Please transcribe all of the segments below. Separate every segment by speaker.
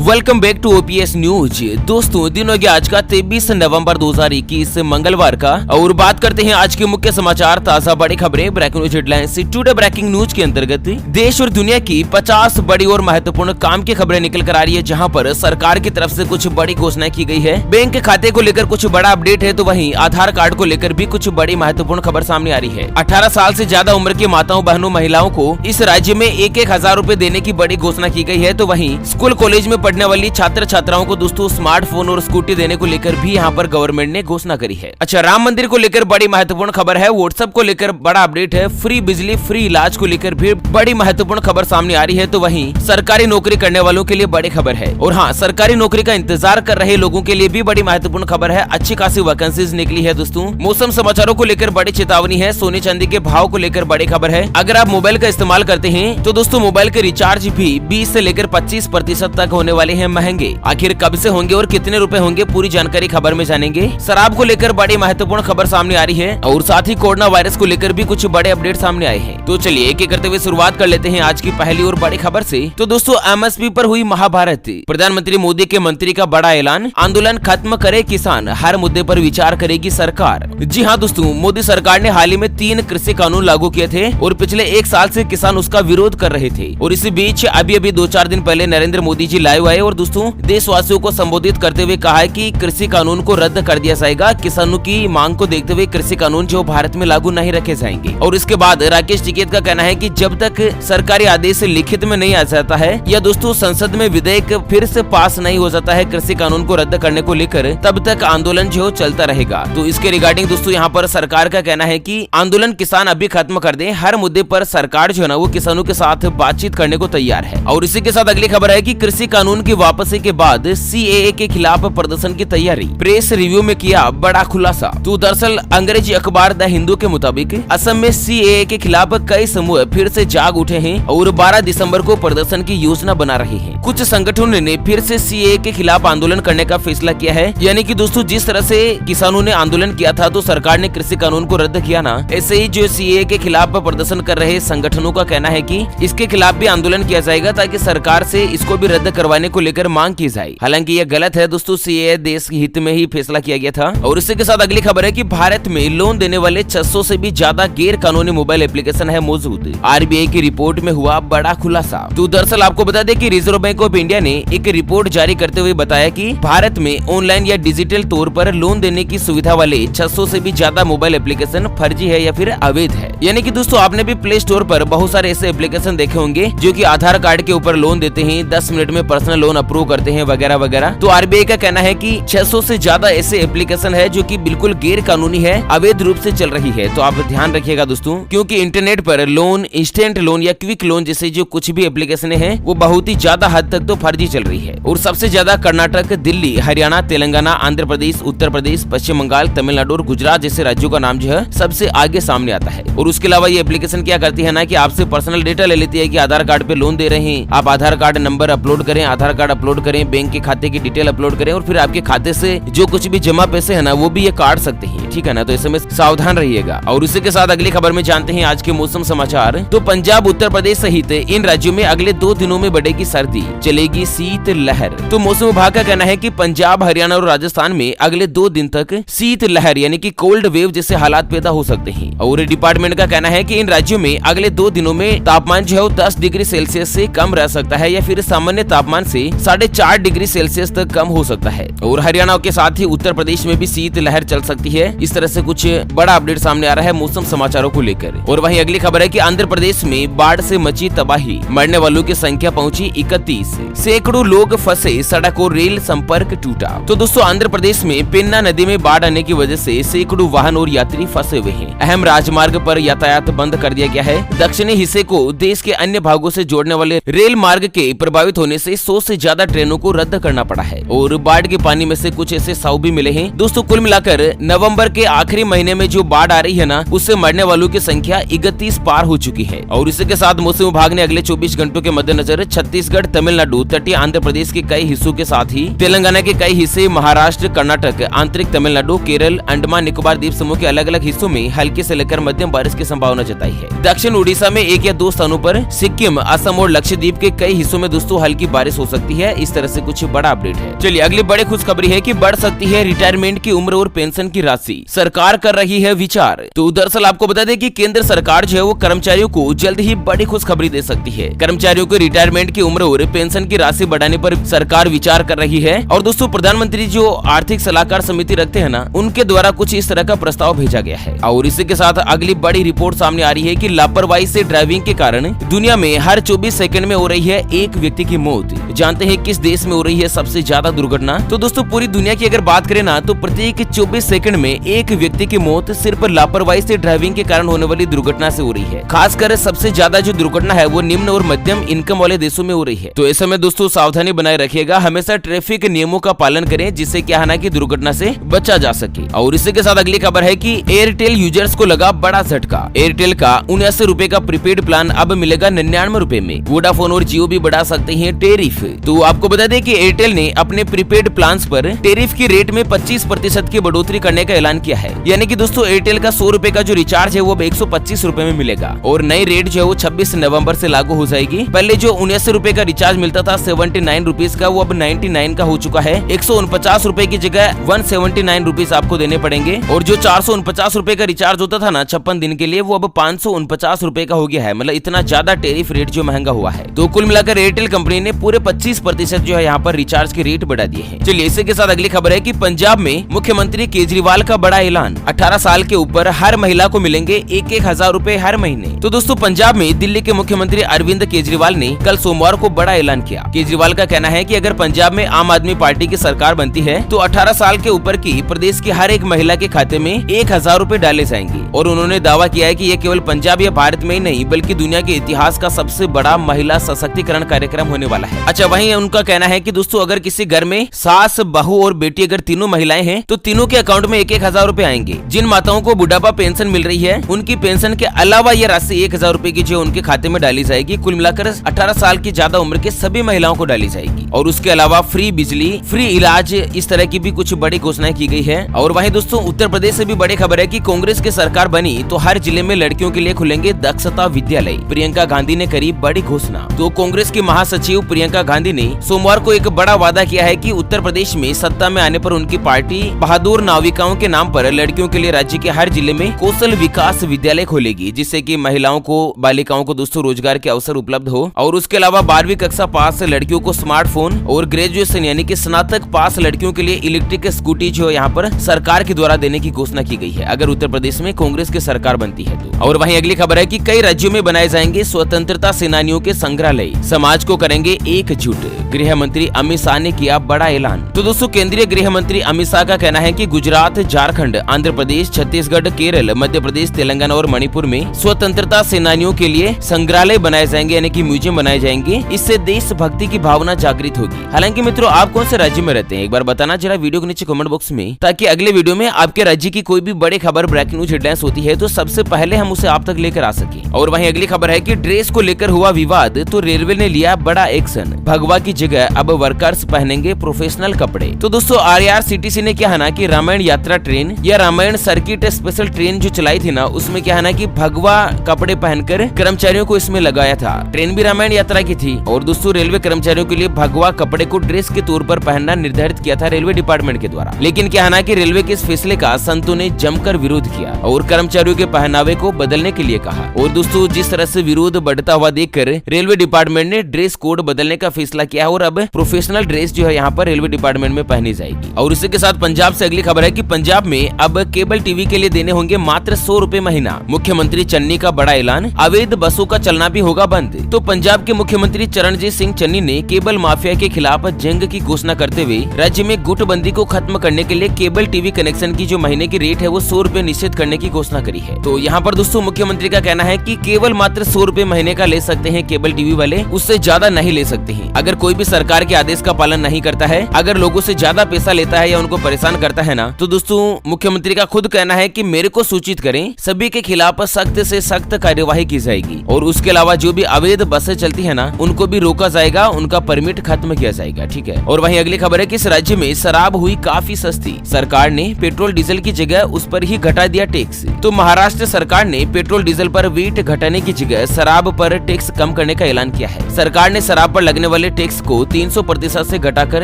Speaker 1: Welcome back to OPS news. दोस्तों दिन हो गया आज का 23 नवंबर 2021 मंगलवार का, और बात करते हैं आज के मुख्य समाचार, ताजा बड़ी खबरें, breaking news headlines. Today breaking news के अंतर्गत देश और दुनिया की 50 बड़ी और महत्वपूर्ण काम की खबरें निकल कर आ रही है, जहां पर सरकार की तरफ से कुछ बड़ी घोषणाएं की गई है। बैंक खाते को लेकर कुछ बड़ा अपडेट है, तो वहीं आधार कार्ड को लेकर भी कुछ बड़ी महत्वपूर्ण खबर सामने आ रही है। 18 साल से ज्यादा उम्र के माताओं बहनों महिलाओं को इस राज्य में 1,000 रूपए देने की बड़ी घोषणा की गई है। तो वहीं स्कूल कॉलेज में पढ़ने वाली छात्र छात्राओं को दोस्तों स्मार्टफोन और स्कूटी देने को लेकर भी यहाँ पर गवर्नमेंट ने घोषणा करी है। अच्छा, राम मंदिर को लेकर बड़ी महत्वपूर्ण खबर है। व्हाट्सएप को लेकर बड़ा अपडेट है। फ्री बिजली फ्री इलाज को लेकर भी बड़ी महत्वपूर्ण खबर सामने आ रही है। तो वहीं सरकारी नौकरी करने वालों के लिए बड़ी खबर है, और हाँ, सरकारी नौकरी का इंतजार कर रहे लोगों के लिए भी बड़ी महत्वपूर्ण खबर है। अच्छी खासी वैकेंसीज निकली है दोस्तों। मौसम समाचारों को लेकर बड़ी चेतावनी है। सोने चांदी के भाव को लेकर बड़ी खबर है। अगर आप मोबाइल का इस्तेमाल करते हैं तो दोस्तों मोबाइल के रिचार्ज भी 20 से लेकर 25% तक होने वाले हैं महंगे। आखिर कब से होंगे और कितने रुपए होंगे, पूरी जानकारी खबर में जानेंगे। शराब को लेकर बड़ी महत्वपूर्ण खबर सामने आ रही है, और साथ ही कोरोना वायरस को लेकर भी कुछ बड़े अपडेट सामने आए हैं। तो चलिए एक एक करते हुए शुरुआत कर लेते हैं आज की पहली और बड़ी खबर से। तो दोस्तों एमएसपी पर हुई महाभारत, प्रधानमंत्री मोदी के मंत्री का बड़ा ऐलान, आंदोलन खत्म करे किसान, हर मुद्दे पर विचार करेगी सरकार। जी हाँ दोस्तों, मोदी सरकार ने हाल ही में 3 कृषि कानून लागू किए थे, और पिछले 1 साल से किसान उसका विरोध कर रहे थे। और इसी बीच अभी 2-4 दिन पहले नरेंद्र मोदी जी लाइव आए और दोस्तों देशवासियों को संबोधित करते हुए कहा है कि कृषि कानून को रद्द कर दिया जाएगा। किसानों की मांग को देखते हुए कृषि कानून जो भारत में लागू नहीं रखे जाएंगे। और इसके बाद राकेश टिकैत का कहना है कि जब तक सरकारी आदेश लिखित में नहीं आ जाता है, या दोस्तों संसद में विधेयक फिर से पास नहीं हो जाता है कृषि कानून को रद्द करने को लेकर, तब तक आंदोलन जो चलता रहेगा। तो इसके रिगार्डिंग दोस्तों यहाँ पर सरकार का कहना है कि आंदोलन किसान अभी खत्म कर दें, हर मुद्दे पर सरकार जो है ना वो किसानों के साथ बातचीत करने को तैयार है। और इसी के साथ अगली खबर है कि कृषि कानून की वापसी के बाद सीएए के खिलाफ प्रदर्शन की तैयारी, प्रेस रिव्यू में किया बड़ा खुलासा। तो दरअसल अंग्रेजी अखबार द हिंदू के मुताबिक असम में सीएए के खिलाफ कई समूह फिर से जाग उठे हैं और 12 दिसंबर को प्रदर्शन की योजना बना रहे हैं। कुछ संगठनों ने फिर से सीएए के खिलाफ आंदोलन करने का फैसला किया है। यानी कि दोस्तों जिस तरह से किसानों ने आंदोलन किया था तो सरकार ने कृषि कानून को रद्द किया ना, ऐसे ही जो सीएए के खिलाफ प्रदर्शन कर रहे संगठनों का कहना है कि इसके खिलाफ भी आंदोलन किया जाएगा, ताकि सरकार से इसको भी रद्द करवाने को लेकर मांग की जाए। हालांकि यह गलत है दोस्तों, सीएए देश के हित में ही फैसला किया गया था। और इसी के साथ अगली खबर है कि भारत में लोन देने वाले 600 से भी ज्यादा गैर कानूनी मोबाइल एप्लीकेशन है मौजूद। आरबीआई की रिपोर्ट में हुआ बड़ा खुलासा। तो दरअसल आपको बता दें कि रिजर्व बैंक ऑफ इंडिया ने एक रिपोर्ट जारी करते हुए बताया कि भारत में ऑनलाइन या डिजिटल तौर पर लोन देने की सुविधा वाले 600 से भी ज्यादा मोबाइल एप्लीकेशन फर्जी है या फिर अवैध है। यानी कि दोस्तों आपने भी प्ले स्टोर पर बहुत सारे ऐसे एप्लीकेशन देखे होंगे जो कि आधार कार्ड के ऊपर लोन देते हैं, 10 मिनट में पर्सनल लोन अप्रूव करते हैं वगैरह वगैरह। तो आरबीआई का कहना है कि 600 से ज्यादा ऐसे एप्लीकेशन है जो कि बिल्कुल गैर कानूनी है, अवैध रूप से चल रही है। तो आप ध्यान रखिएगा दोस्तों, क्योंकि इंटरनेट पर लोन, इंस्टेंट लोन या क्विक लोन जैसे जो कुछ भी एप्लीकेशन है वो बहुत ही ज्यादा हद तक तो फर्जी चल रही है। और सबसे ज्यादा कर्नाटक, दिल्ली, हरियाणा, तेलंगाना, आंध्र प्रदेश, उत्तर प्रदेश, पश्चिम बंगाल, तमिलनाडु और गुजरात जैसे राज्यों का नाम जो है सबसे आगे सामने आता है। और उसके अलावा ये एप्लीकेशन क्या करती है ना कि आपसे पर्सनल डेटा ले लेती है कि आधार कार्ड पे लोन दे रहे हैं, आप आधार कार्ड नंबर अपलोड करें, आधार कार्ड अपलोड करें, बैंक के खाते की डिटेल अपलोड करें, और फिर आपके खाते से जो कुछ भी जमा पैसे है ना वो भी ये काट सकते हैं। ठीक है ना, तो ऐसे में सावधान रहिएगा। और इसी के साथ अगली खबर में जानते हैं आज के मौसम समाचार। तो पंजाब, उत्तर प्रदेश सहित इन राज्यों में अगले 2 दिनों में बढ़ेगी सर्दी, चलेगी शीत लहर। तो मौसम विभाग का कहना है कि पंजाब, हरियाणा और राजस्थान में अगले 2 दिन तक शीत लहर यानी कि कोल्ड वेव जैसे हालात पैदा हो सकते हैं। और डिपार्टमेंट का कहना है कि इन राज्यों में अगले 2 दिनों में तापमान जो है 10 डिग्री सेल्सियस से कम रह सकता है, या फिर सामान्य तापमान से 4.5 डिग्री सेल्सियस तक कम हो सकता है। और हरियाणा के साथ ही उत्तर प्रदेश में भी शीत लहर चल सकती है। इस तरह से कुछ बड़ा अपडेट सामने आ रहा है मौसम समाचारों को लेकर। और वहीं अगली खबर है कि आंध्र प्रदेश में बाढ़ से मची तबाही, मरने वालों की संख्या पहुंची 31, सैकड़ों लोग फंसे, सड़क और रेल संपर्क टूटा। तो दोस्तों आंध्र प्रदेश में पेन्ना नदी में बाढ़ आने की वजह से सैकड़ों वाहन और यात्री फंसे हुए हैं। अहम राजमार्ग पर यातायात बंद कर दिया गया है। दक्षिणी हिस्से को देश के अन्य भागों से जोड़ने वाले रेल मार्ग के प्रभावित होने से 100 से ज्यादा ट्रेनों को रद्द करना पड़ा है। और बाढ़ के पानी में से कुछ ऐसे शव भी मिले हैं। दोस्तों कुल मिलाकर नवंबर के आखिरी महीने में जो बाढ़ आ रही है ना, उससे मरने वालों की संख्या 31 पार हो चुकी है। और इसी के साथ मौसम विभाग ने अगले 24 घंटों के मद्देनजर छत्तीसगढ़, तमिलनाडु, तटीय आंध्र प्रदेश के कई हिस्सों के साथ ही तेलंगाना के कई हिस्से, महाराष्ट्र, कर्नाटक, आंतरिक तमिलनाडु, केरल, अंडमान निकोबार द्वीप समूह के अलग अलग हिस्सों में हल्की से लेकर मध्यम बारिश की संभावना जताई है। दक्षिण उड़ीसा में 1 या 2 स्थानों पर, सिक्किम, असम और लक्षद्वीप के कई हिस्सों में दोस्तों हल्की बारिश हो सकती है। इस तरह से कुछ बड़ा अपडेट है। चलिए अगली बड़ी खुशखबरी है कि बढ़ सकती है रिटायरमेंट की उम्र और पेंशन की राशि, सरकार कर रही है विचार। तो दरअसल आपको बता दें कि केंद्र सरकार जो है वो कर्मचारियों को जल्द ही बड़ी खुशखबरी दे सकती है। कर्मचारियों को रिटायरमेंट की उम्र और पेंशन की राशि बढ़ाने पर सरकार विचार कर रही है। और दोस्तों प्रधानमंत्री जो आर्थिक सलाहकार समिति रखते हैं ना, उनके द्वारा कुछ इस तरह का प्रस्ताव भेजा गया है। और इसी के साथ अगली बड़ी रिपोर्ट सामने आ रही है कि लापरवाही से ड्राइविंग के कारण दुनिया में हर 24 सेकंड में हो रही है एक व्यक्ति की मौत। जानते हैं किस देश में हो रही है सबसे ज्यादा दुर्घटना? तो दोस्तों पूरी दुनिया की अगर बात करें ना, तो प्रत्येक 24 सेकंड में एक व्यक्ति की मौत सिर्फ लापरवाही से ड्राइविंग के कारण होने वाली दुर्घटना से हो रही है। खासकर सबसे ज्यादा जो दुर्घटना है वो निम्न और मध्यम इनकम वाले देशों में हो रही है। तो ऐसे में दोस्तों सावधानी बनाए रखिएगा, हमेशा ट्रैफिक नियमों का पालन करें, जिससे क्या है ना कि दुर्घटना से बचा जा सके। और इसी के साथ अगली खबर है कि एयरटेल यूजर्स को लगा बड़ा झटका। एयरटेल का 79 रुपए का प्रीपेड प्लान अब मिलेगा 99 रुपए में। वोडाफोन और जियो भी बढ़ा सकते हैं टेरिफ। तो आपको बता दें कि एयरटेल ने अपने प्रीपेड प्लान पर टेरिफ की रेट में 25% की बढ़ोतरी करने का ऐलान किया है। यानी कि दोस्तों एयरटेल का 100 रुपए का जो रिचार्ज है वो 125 रुपए में मिलेगा। और नई रेट जो है वो 26 नवंबर से लागू हो जाएगी। पहले जो 79 रुपए का रिचार्ज मिलता था 79 रुपीज का, वो अब 99 का हो चुका है। 149 रुपए की जगह 179 रुपीज आपको देने पड़ेंगे। और जो 449 रुपए का रिचार्ज होता था ना 56 दिन के लिए, वो अब 549 रुपए का हो गया है। मतलब इतना ज्यादा टेरिफ रेट जो महंगा हुआ है। तो कुल मिलाकर एयरटेल कंपनी ने पूरे 25% जो है यहाँ पर रिचार्ज के रेट बढ़ा दिए हैं। चलिए इसी के साथ अगली खबर है कि पंजाब में मुख्यमंत्री केजरीवाल का बड़ा ऐलान, 18 साल के ऊपर हर महिला को मिलेंगे 1,000 रुपए हर महीने। तो दोस्तों पंजाब में दिल्ली के मुख्यमंत्री अरविंद केजरीवाल ने कल सोमवार को बड़ा ऐलान किया। केजरीवाल का कहना है कि अगर पंजाब में आम आदमी पार्टी की सरकार बनती है तो 18 साल के ऊपर की प्रदेश की हर एक महिला के खाते में 1,000 रुपए डाले जाएंगे। और उन्होंने दावा किया है कि ये केवल पंजाब या भारत में ही नहीं बल्कि दुनिया के इतिहास का सबसे बड़ा महिला सशक्तिकरण कार्यक्रम होने वाला है। अच्छा, वहीं उनका कहना है कि दोस्तों अगर किसी घर में सास, बहू और बेटी अगर तीनों महिलाएं हैं तो तीनों के अकाउंट में 1,000 रुपए आएंगे। जिन माताओं को बुढ़ापा पेंशन मिल रही है उनकी पेंशन के अलावा ये राशि 1,000 रुपए की जो उनके खाते में डाली जाएगी। कुल मिलाकर 18 साल की ज्यादा उम्र के सभी महिलाओं को डाली जाएगी। और उसके अलावा फ्री बिजली, फ्री इलाज, इस तरह की भी कुछ बड़ी घोषणाएं की गई है। और वहीं दोस्तों उत्तर प्रदेश से भी बड़ी खबर है कि कांग्रेस की सरकार बनी तो हर जिले में लड़कियों के लिए खुलेंगे दक्षता विद्यालय। प्रियंका गांधी ने करी बड़ी घोषणा। तो कांग्रेस की महासचिव प्रियंका गांधी ने सोमवार को एक बड़ा वादा किया है कि उत्तर प्रदेश में सत्ता में आने पर उनकी पार्टी बहादुर नाविकाओं के नाम पर लड़कियों के लिए राज्य के हर जिले में कौशल विकास विद्यालय खोलेगी, जिससे कि महिलाओं को, बालिकाओं को दोस्तों रोजगार के अवसर उपलब्ध हो। और उसके अलावा 12वीं कक्षा पास लड़कियों को स्मार्टफोन और ग्रेजुएशन यानी कि स्नातक पास लड़कियों के लिए इलेक्ट्रिक स्कूटी जो यहाँ पर सरकार के द्वारा देने की घोषणा की गई है अगर उत्तर प्रदेश में कांग्रेस की सरकार बनती है तो। और वहीं अगली खबर है कि कई राज्यों में बनाए जाएंगे स्वतंत्रता सेनानियों के संग्रहालय, समाज को करेंगे एकजुट। गृह मंत्री अमित शाह ने किया बड़ा ऐलान। तो दोस्तों केंद्रीय गृह मंत्री अमित शाह का कहना है कि गुजरात, झारखंड, आंध्र प्रदेश, छत्तीसगढ़, केरल, मध्य प्रदेश, तेलंगाना और मणिपुर में स्वतंत्रता सेनानियों के लिए संग्रहालय बनाए जाएंगे यानी कि म्यूजियम बनाए जाएंगे। इससे देशभक्ति की भावना जागृत होगी। हालांकि मित्रों आप कौन से राज्य में रहते हैं एक बार बताना जरा वीडियो के नीचे कमेंट बॉक्स में, ताकि अगले वीडियो में आपके राज्य की कोई भी बड़ी खबर, ब्रेकिंग न्यूज, हेडलाइंस होती है तो सबसे पहले हम उसे आप तक लेकर आ सके। और वहीं अगली खबर है कि ड्रेस को लेकर हुआ विवाद तो रेलवे ने लिया बड़ा एक्शन। भगवा की जगह अब वर्कर्स पहनेंगे प्रोफेशनल कपड़े। तो दोस्तों IRCTC ने क्या है ना कि रामायण यात्रा ट्रेन या रामायण सर्किट स्पेशल ट्रेन जो चलाई थी ना, उसमें क्या है ना कि भगवा कपड़े पहनकर कर्मचारियों को इसमें लगाया था। ट्रेन भी रामायण यात्रा की थी। और दोस्तों रेलवे कर्मचारियों के लिए भगवा कपड़े को ड्रेस के तौर पर पहनना निर्धारित किया था रेलवे डिपार्टमेंट के द्वारा। लेकिन क्या है ना कि रेलवे के इस फैसले का संतों ने जमकर विरोध किया और कर्मचारियों के पहनावे को बदलने के लिए कहा। और दोस्तों जिस तरह से विरोध बढ़ता हुआ देखकर रेलवे डिपार्टमेंट ने ड्रेस कोड बदलने का फैसला किया और अब प्रोफेशनल ड्रेस जो है यहाँ पर रेलवे डिपार्टमेंट में पहनी जाएगी। और इसी के साथ पंजाब से अगली खबर है कि पंजाब में अब केबल टीवी के लिए देने होंगे मात्र 100 रुपए महीना। मुख्यमंत्री चन्नी का बड़ा ऐलान, अवैध बसों का चलना भी होगा बंद। तो पंजाब के मुख्यमंत्री चरणजीत सिंह चन्नी ने केबल माफिया के खिलाफ जंग की घोषणा करते हुए राज्य में गुटबंदी को खत्म करने के लिए केबल टीवी कनेक्शन की जो महीने की रेट है वो 100 रुपए निश्चित करने की घोषणा करी है। तो यहाँ पर दोस्तों मुख्यमंत्री का कहना है कि केवल मात्र 100 रुपए महीने का ले सकते हैं केबल टीवी वाले, उससे ज्यादा नहीं ले सकते हैं। अगर कोई भी सरकार के आदेश का पालन नहीं करता है, अगर लोगों से ज्यादा पैसा लेता है या उनको परेशान करता है ना, तो दोस्तों मुख्यमंत्री का खुद कहना है कि मेरे को सूचित करें, सभी के खिलाफ सख्त से सख्त कार्यवाही की जाएगी और उसके अलावा जो भी अवैध बसें चलती है ना, उनको भी रोका जाएगा, उनका परमिट खत्म किया जाएगा। ठीक है। और वहीं अगली खबर है कि इस राज्य में शराब हुई काफी सस्ती, सरकार ने पेट्रोल डीजल की जगह उस पर ही घटा दिया टैक्स। तो महाराष्ट्र सरकार ने पेट्रोल डीजल पर वेट घटाने की जगह शराब पर टैक्स कम करने का ऐलान किया है। सरकार ने शराब पर लगने वाले टैक्स को 300% से घटाकर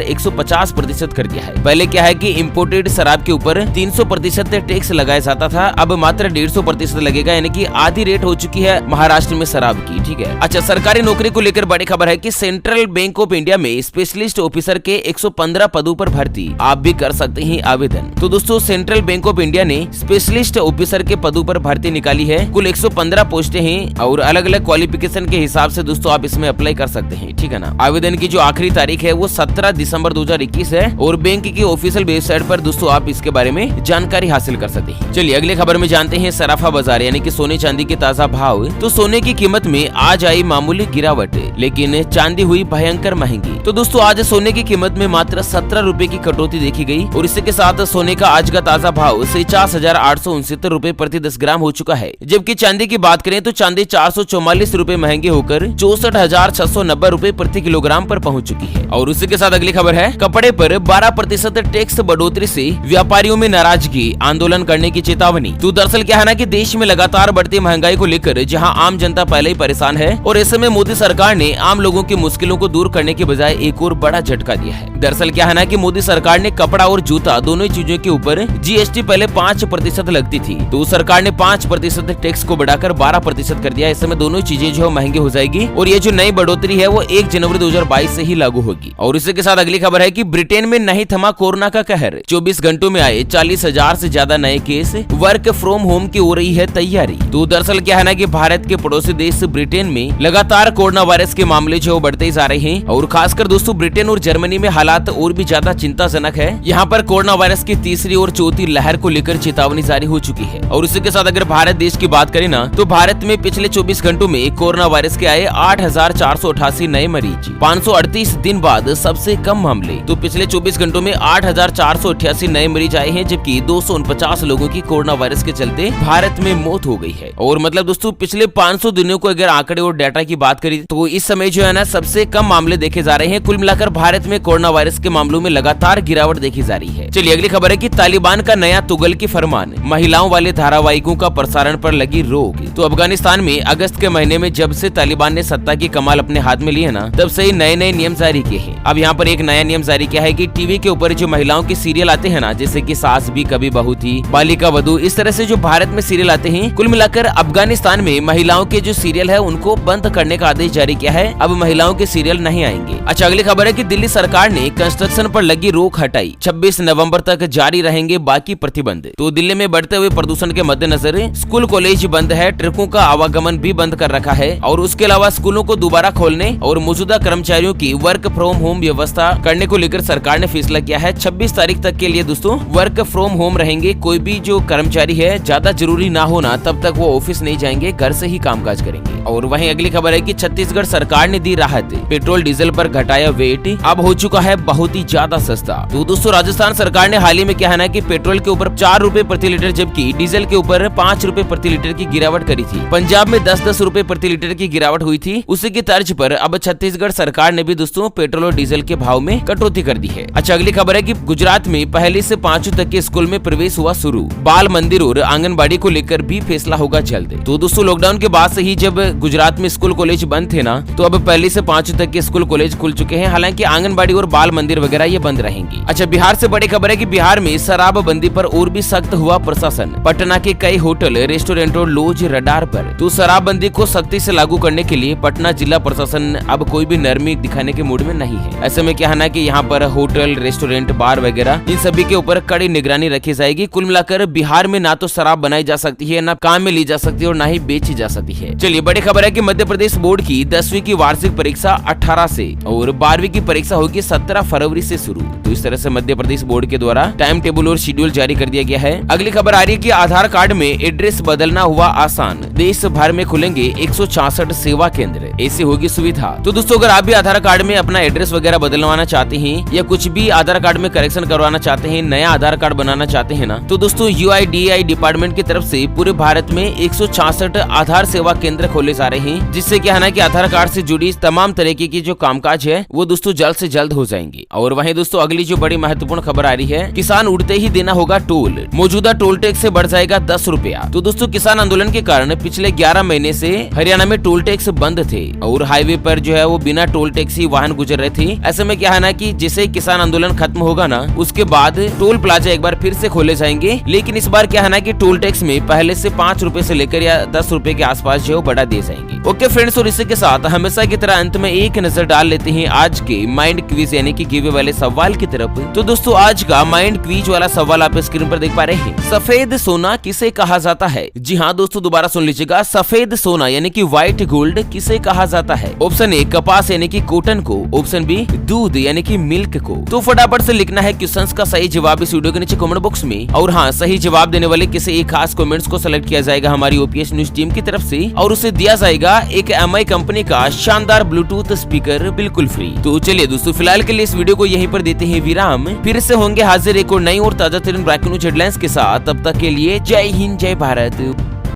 Speaker 1: 150% कर दिया है। पहले क्या है कि इम्पोर्टेड शराब के ऊपर 300% टैक्स लगाया जाता था, अब मात्र 150% लगेगा, यानी कि आधी रेट हो चुकी है महाराष्ट्र में शराब की। ठीक है। अच्छा, सरकारी नौकरी को लेकर बड़ी खबर है कि सेंट्रल बैंक ऑफ इंडिया में स्पेशलिस्ट ऑफिसर के 115 पदों पर भर्ती, आप भी कर सकते हैं आवेदन। तो दोस्तों, सेंट्रल बैंक ऑफ इंडिया ने स्पेशलिस्ट ऑफिसर के पदों पर भर्ती निकाली है। कुल 115 पोस्टें हैं और अलग अलग क्वालिफिकेशन के हिसाब से दोस्तों आप इसमें अप्लाई कर सकते हैं। ठीक है ना। आवेदन की जो आखिरी तारीख है वो 17 दिसंबर 2021 है और बैंक की ऑफिशियल वेबसाइट पर दोस्तों आप इसके बारे में जानकारी हासिल कर सकते हैं। चलिए अगली खबर में जानते हैं सराफा बाजार यानी कि सोने चांदी के ताजा भाव। तो सोने की कीमत में आज आई मामूली गिरावट, लेकिन चांदी हुई भयंकर महंगी। तो दोस्तों आज सोने की कीमत में मात्र 17 रुपए की कटौती देखी गई और इसी के साथ सोने का आज का ताजा भाव 49,869 रुपए प्रति 10 ग्राम हो चुका है। जबकि चांदी की बात करें तो चांदी 444 रुपए महंगे होकर 64,690 रुपए प्रति किलोग्राम पर पहुंच चुकी है। और उसी के साथ अगली खबर है, कपड़े पर 12% टैक्स बढ़ोतरी से व्यापारियों में नाराजगी, आंदोलन करने की चेतावनी। तो दरअसल क्या है ना कि देश में लगातार बढ़ती महंगाई को लेकर जहां आम जनता पहले ही परेशान है और ऐसे में मोदी सरकार ने आम लोगों की मुश्किलों को दूर करने के बजाय एक और बड़ा झटका दिया है। दरअसल क्या है ना कि मोदी सरकार ने कपड़ा और जूता दोनों चीजों के ऊपर जीएसटी पहले 5% लगती थी, तो सरकार ने 5% टैक्स को बढ़ाकर 12% कर दिया। ऐसे में दोनों चीजें जो महंगी हो जाएगी और ये जो नई बढ़ोतरी है वो 1 जनवरी 2022 से ही लागू होगी। और इसी के साथ अगली खबर है कि ब्रिटेन में नहीं थमा कोरोना का कहर, 24 घंटों में आए 40,000 से ज्यादा नए केस, वर्क फ्रॉम होम की हो रही है तैयारी। तो दरअसल क्या है ना कि भारत के पड़ोसी देश ब्रिटेन में लगातार कोरोना वायरस के मामले जो बढ़ते जा रहे हैं और खासकर दोस्तों ब्रिटेन और जर्मनी में हालात और भी ज्यादा चिंताजनक है। यहाँ पर कोरोना वायरस की तीसरी और चौथी लहर को लेकर चेतावनी जारी हो चुकी है। और इसी के साथ अगर भारत देश की बात करें ना, तो भारत में पिछले 24 घंटों में कोरोना वायरस के आए 8,488 नए मरीज, 538 दिन बाद सबसे कम मामले। तो पिछले 24 घंटों में 8,488 नए मरीज आए हैं, जबकि 249 लोगों की कोरोना वायरस के चलते भारत में मौत हो गई है। और मतलब दोस्तों पिछले 500 दिनों को अगर आंकड़े और डाटा की बात करें तो इस समय जो है ना सबसे कम मामले देखे जा रहे हैं। कुल मिलाकर भारत में कोरोना वायरस के मामलों में लगातार गिरावट देखी जा रही है। चलिए अगली खबर है कि तालिबान का नया तुगल की फरमान, महिलाओं वाले धारावाहिकों का प्रसारण पर लगी रोक। तो अफगानिस्तान में अगस्त के महीने में जब से तालिबान ने सत्ता की कमाल अपने हाथ में ली है ना, तब से ही नए नए नियम जारी किए हैं। अब यहाँ पर एक नया नियम जारी किया है कि टीवी के ऊपर जो महिलाओं के सीरियल आते हैं ना, जैसे कि सास भी कभी बहू थी, बालिका वधू, इस तरह से जो भारत में सीरियल आते हैं, कुल मिलाकर अफगानिस्तान में महिलाओं के जो सीरियल है उनको बंद करने का आदेश जारी किया है। अब महिलाओं के सीरियल नहीं आएंगे। अच्छा अगली खबर है कि दिल्ली सरकार ने कंस्ट्रक्शन पर लगी रोक हटाई, 26 नवंबर तक जारी रहेंगे बाकी प्रतिबंध। तो दिल्ली में बढ़ते हुए प्रदूषण के मद्देनजर स्कूल कॉलेज बंद है, ट्रकों का आवागमन भी बंद कर रखा है और उसके अलावा स्कूलों को दोबारा खोलने और मौजूदा कर्मचारियों की वर्क फ्रॉम होम व्यवस्था करने को लेकर सरकार ने फैसला किया है। 26 तारीख तक के लिए दोस्तों वर्क फ्रॉम होम रहेंगे। कोई भी जो कर्मचारी है ज्यादा जरूरी ना होना तब तक वो ऑफिस नहीं जाएंगे, घर से ही कामकाज करेंगे। और वहीं अगली खबर है कि छत्तीसगढ़ सरकार ने दी राहत, पेट्रोल डीजल पर घटाया वेट, अब हो चुका है बहुत ही ज्यादा सस्ता। तो दोस्तों राजस्थान सरकार ने हाल ही में क्या है ना कि पेट्रोल के ऊपर 4 रुपए प्रति लीटर जबकि डीजल के ऊपर 5 रुपए प्रति लीटर की गिरावट करी थी। पंजाब में 10-10 रुपए प्रति लीटर की गिरावट हुई थी। उसी की तर्ज पर अब छत्तीसगढ़ सरकार ने भी दोस्तों पेट्रोल और डीजल के भाव में कटौती कर दी है। अच्छा अगली खबर है कि गुजरात में 1 से 5 तक के स्कूल में प्रवेश हुआ शुरू, बाल मंदिर और आंगनबाड़ी को लेकर भी फैसला होगा जल्द। तो दोस्तों लॉकडाउन के बाद से ही जब गुजरात में स्कूल कॉलेज बंद थे ना, तो अब 1 से 5 तक के स्कूल कॉलेज खुल चुके हैं। हालांकि आंगनबाड़ी और बाल मंदिर वगैरह ये बंद रहेंगी। अच्छा बिहार से बड़ी खबर है कि बिहार में शराबबंदी पर और भी सख्त हुआ प्रशासन, पटना के कई होटल, रेस्टोरेंट और लॉज रडार पर। तो शराबबंदी को सख्ती से लागू करने के लिए पटना जिला प्रशासन अब कोई भी नरमी दिखाने के मूड में नहीं है। ऐसे में क्या है ना कि यहाँ पर होटल, रेस्टोरेंट, बार वगैरह इन सभी के ऊपर कड़ी निगरानी रखी जाएगी। कुल मिलाकर बिहार में ना तो शराब बनाई जा सकती है, ना काम में ली जा सकती है और ना ही बेची जा सकती है। चलिए बड़ी खबर है कि मध्य प्रदेश बोर्ड की 10वीं की वार्षिक परीक्षा 18 से और 12वीं की परीक्षा होगी 17 फरवरी से शुरू। तो इस तरह से मध्य प्रदेश बोर्ड के द्वारा टाइम टेबल और शेड्यूल जारी कर दिया गया है। अगली खबर आ रही है कि आधार कार्ड में एड्रेस बदलना हुआ आसान, देश भर में खुलेंगे 166 सेवा केंद्र, ऐसी होगी सुविधा। तो दोस्तों अगर आप भी आधार कार्ड में अपना एड्रेस वगैरह बदलवाना चाहते हैं या कुछ भी आधार कार्ड में करेक्शन करवाना चाहते हैं, नया आधार कार्ड बनाना चाहते हैं ना, तो दोस्तों UIDAI डिपार्टमेंट की तरफ से पूरे भारत में 166 आधार सेवा केंद्र खोले जा रहे हैं, जिससे क्या है ना कि आधार कार्ड से जुड़ी तमाम तरीके की जो कामकाज है वो दोस्तों जल्द से जल्द हो जाएंगे। और वहीं दोस्तों अगली जो बड़ी महत्वपूर्ण खबर आ रही है, किसान उड़ते ही देना होगा टोल, मौजूदा टोल टैक्स से बढ़ जाएगा 10 रुपया। तो दोस्तों किसान आंदोलन के कारण पिछले 11 महीने से हरियाणा में टोल टैक्स बंद थे और हाईवे पर जो है वो बिना टोल टैक्स ही वाहन गुजर रहे थे। ऐसे में क्या है ना कि जैसे किसान आंदोलन खत्म होगा ना, उसके बाद टोल प्लाजा एक बार फिर से खोले जाएंगे, लेकिन इस बार क्या है ना कि टोल टैक्स में पहले से 5 रुपए से लेकर या 10 रुपए के आसपास जो बढ़ा दिए जाएंगे। ओके फ्रेंड्स, और इसी के साथ हमेशा की तरह अंत में एक नजर डाल लेते हैं आज के माइंड क्विज यानी कि गिवे वाले सवाल की तरफ। तो दोस्तों आज का माइंड क्विज वाला सवाल आप स्क्रीन पर देख पा रहे हैं। सफेद सोना किसे कहा जाता है? जी हाँ दोस्तों, दोबारा सुन लीजिएगा, सफेद सोना यानी कि व्हाइट गोल्ड किसे कहा जाता है? ऑप्शन ए कपास यानी कि कॉटन को, ऑप्शन बी दूध यानी कि मिल्क को। तो फटाफट से लिखना है क्वेश्चंस का सही जवाब इस वीडियो के नीचे कमेंट बॉक्स में, और हाँ सही जवाब देने वाले किसी एक खास कमेंट्स को सेलेक्ट किया जाएगा हमारी OPS न्यूज टीम की तरफ से, और उसे दिया जाएगा एक MI कंपनी का शानदार ब्लूटूथ स्पीकर बिल्कुल फ्री। तो चलिए दोस्तों फिलहाल के लिए इस वीडियो को यहीं पर देते हैं विराम, फिर से होंगे हाजिर एक और नई और ताजा तरीन ब्रेकिंग न्यूज हेडलाइंस के साथ। तब तक के लिए जय हिंद, जय भारत।